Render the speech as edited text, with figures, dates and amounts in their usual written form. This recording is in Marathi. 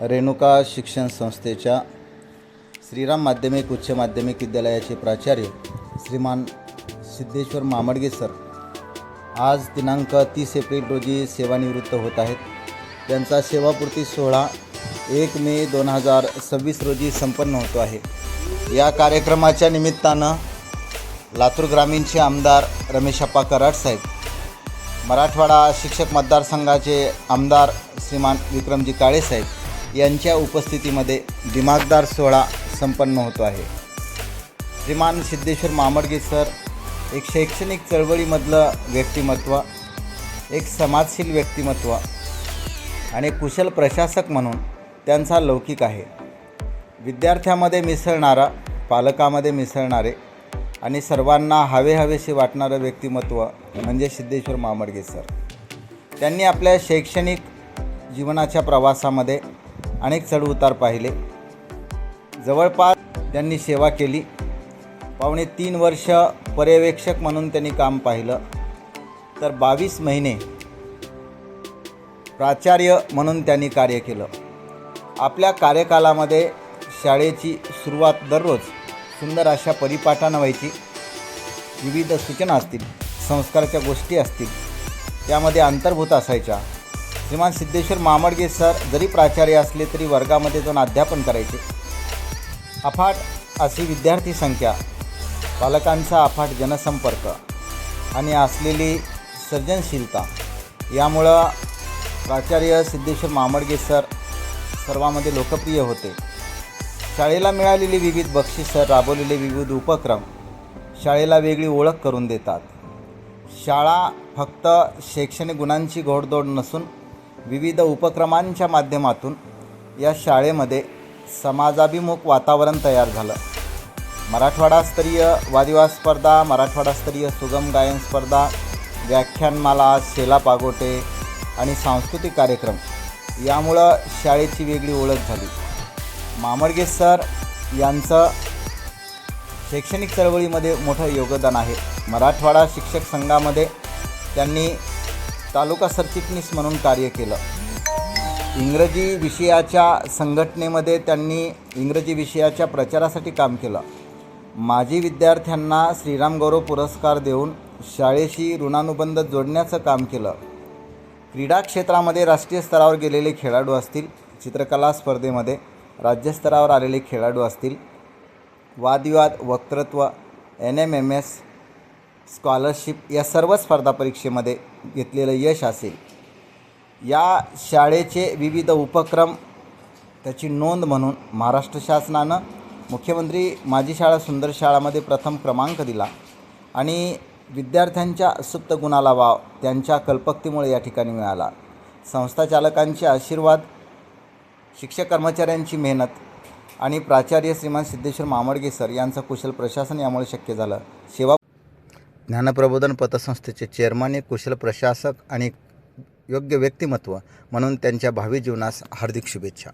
रेणुका शिक्षण संस्थेच्या श्रीराम माध्यमिक उच्च माध्यमिक विद्यालयाचे प्राचार्य श्रीमान सिद्धेश्वर मामडगे सर आज दिनांक 30 एप्रिल रोजी सेवानिवृत्त होत आहेत। त्यांचा सेवापूर्ती सोहळा 1 मे 2026 रोजी संपन्न होतो आहे। या कार्यक्रमाच्या निमित्तानं लातूर ग्रामीणचे आमदार रमेशप्पा कराड साहेब, मराठवाडा शिक्षक मतदारसंघाचे आमदार श्रीमान विक्रमजी काळे साहेब यांच्या उपस्थितीमध्ये दिमागदार सोहळा संपन्न होतो आहे। श्रीमान सिद्धेश्वर मामडगे सर एक शैक्षणिक चळवळीमधलं व्यक्तिमत्व, एक समाजशील व्यक्तिमत्व आणि कुशल प्रशासक म्हणून त्यांचा लौकिक आहे। विद्यार्थ्यांमध्ये मिसळणारा, पालकांमध्ये मिसळणारे आणि सर्वांना हवेहवेसे वाटणारं व्यक्तिमत्व म्हणजे सिद्धेश्वर मामडगे सर। त्यांनी आपल्या शैक्षणिक जीवनाच्या प्रवासामध्ये अनेक चढउतार पाहिले। जवळपास त्यांनी सेवा केली। पावणे 3 वर्ष पर्यवेक्षक म्हणून त्यांनी काम पाहिलं, तर 22 महिने प्राचार्य म्हणून त्यांनी कार्य केलं। आपल्या कार्यकालामध्ये शाळेची सुरुवात दररोज सुंदर अशा परिपाठानं व्हायची। विविध सूचना असतील, संस्काराच्या गोष्टी असतील, त्यामध्ये अंतर्भूत असायच्या। श्रीमान सिद्धेश्वर मामडगे सर जरी प्राचार्य असले तरी वर्गामध्ये जाऊन अध्यापन करायचे। अफाट अशी विद्यार्थी संख्या, पालकांचा अफाट जनसंपर्क आणि असलेली सर्जनशीलता यामुळं प्राचार्य सिद्धेश्वर मामडगे सर सर्वांमध्ये लोकप्रिय होते। शाळेला मिळालेली विविध बक्षिसं, राबवलेले विविध उपक्रम शाळेला वेगळी ओळख करून देतात। शाळा फक्त शैक्षणिक गुणांची घोडदौड नसून विविध उपक्रमांच्या माध्यमातून या शाळेमध्ये समाजाभिमुख वातावरण तयार झालं। मराठवाडास्तरीय वादविवाद स्पर्धा, मराठवाडास्तरीय सुगम गायन स्पर्धा, व्याख्यानमाला, शेला पागोटे आणि सांस्कृतिक कार्यक्रम यामुळं शाळेची वेगळी ओळख झाली। मामडगे सर यांचं शैक्षणिक चळवळीमध्ये मोठं योगदान आहे। मराठवाडा शिक्षक संघामध्ये त्यांनी तालुका सरचिटणीस म्हणून कार्य केलं। इंग्रजी विषयाच्या संघटनेमध्ये त्यांनी इंग्रजी विषयाच्या प्रचारासाठी काम केलं। माजी विद्यार्थ्यांना श्रीराम गौरव पुरस्कार देऊन शाळेशी ऋणानुबंध जोडण्याचं काम केलं। क्रीडा क्षेत्रामध्ये राष्ट्रीय स्तरावर गेलेले खेळाडू असतील, चित्रकला स्पर्धेमध्ये राज्यस्तरावर आलेले खेळाडू असतील, वादविवाद, वक्तृत्व, NMMS, स्कॉलरशिप या सर्व स्पर्धा परीक्षेमध्ये घेतलेलं यश असेल, या शाळेचे विविध उपक्रम त्याची नोंद म्हणून महाराष्ट्र शासनानं मुख्यमंत्री माझी शाळा सुंदर शाळामध्ये प्रथम क्रमांक दिला आणि विद्यार्थ्यांच्या सुप्त गुणाला वाव त्यांच्या कल्पकतेमुळे या ठिकाणी मिळाला। संस्थाचालकांचे आशीर्वाद, शिक्षक कर्मचाऱ्यांची मेहनत आणि प्राचार्य श्रीमान सिद्धेश्वर मामडगे सर यांचं कुशल प्रशासन यामुळे शक्य झालं। ज्ञानप्रबोधन पतसंस्थेचे चेअरमन, एक कुशल प्रशासक आणि योग्य व्यक्तिमत्व म्हणून त्यांच्या भावी जीवनास हार्दिक शुभेच्छा।